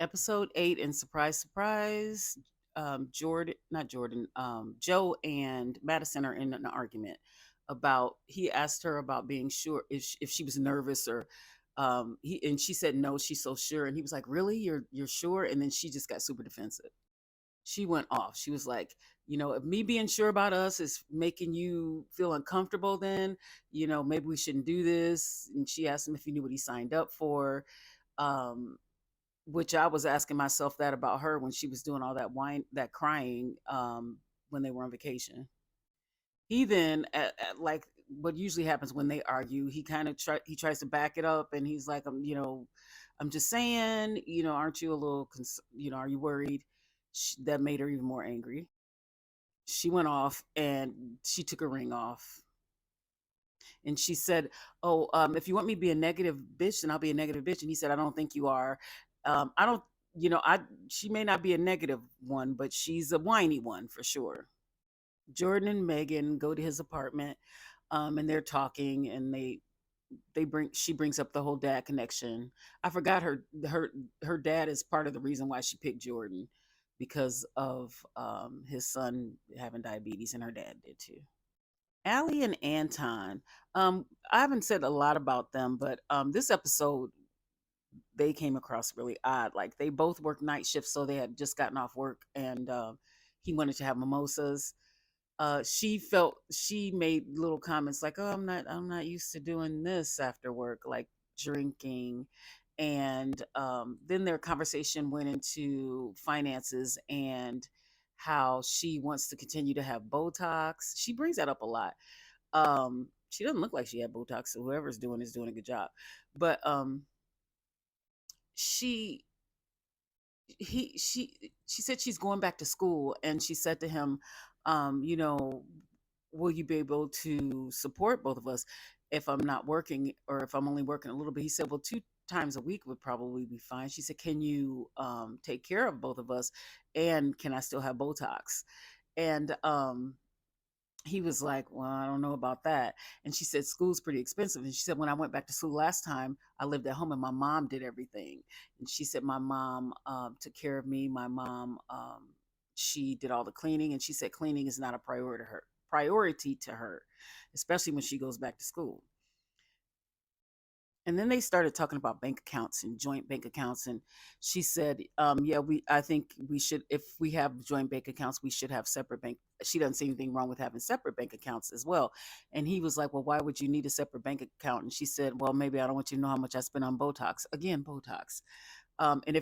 Episode 8, and surprise, surprise, Jordan, not Jordan, Joe and Madison are in an argument about. He asked her about being sure if she was nervous or and she said no, she's so sure, and he was like, really, you're sure? And then she just got super defensive. She went off. She was like, if me being sure about us is making you feel uncomfortable, then maybe we shouldn't do this. And she asked him if he knew what he signed up for. um which I was asking myself that about her when she was doing all that that crying, when they were on vacation. He then, like what usually happens when they argue, he kind of he tries to back it up, and he's like, I'm just saying, aren't you a little, are you worried? That made her even more angry. She went off and she took her ring off, and she said, "Oh, if you want me to be a negative bitch, then I'll be a negative bitch." And he said, "I don't think you are. I don't. I She may not be a negative one, but she's a whiny one for sure." Jordan and Megan go to his apartment, and they're talking, and she brings up the whole dad connection. I forgot her dad is part of the reason why she picked Jordan, because of his son having diabetes, and her dad did too. Allie and Anton. I haven't said a lot about them, but this episode they came across really odd. Like, they both worked night shifts, so they had just gotten off work, and he wanted to have mimosas. She made little comments like, "Oh, I'm not used to doing this after work, like drinking." And then their conversation went into finances and how she wants to continue to have Botox. She brings that up a lot. She doesn't look like she had Botox, so whoever's doing is doing a good job. But she she said she's going back to school, and she said to him, um, you know, will you be able to support both of us if I'm not working, or if I'm only working a little bit? He said, well, 2 times a week would probably be fine. She said, can you take care of both of us, and can I still have Botox? And he was like, well, I don't know about that. And she said, school's pretty expensive. And she said, when I went back to school last time, I lived at home and my mom did everything. And she said, my mom took care of me. My mom, she did all the cleaning. And she said, cleaning is not a priority to her, especially when she goes back to school. And then they started talking about bank accounts and joint bank accounts. And she said, yeah, I think we should, if we have joint bank accounts, we should have separate bank. She doesn't see anything wrong with having separate bank accounts as well. And he was like, well, why would you need a separate bank account? And she said, well, maybe I don't want you to know how much I spend on Botox. Again, Botox. And if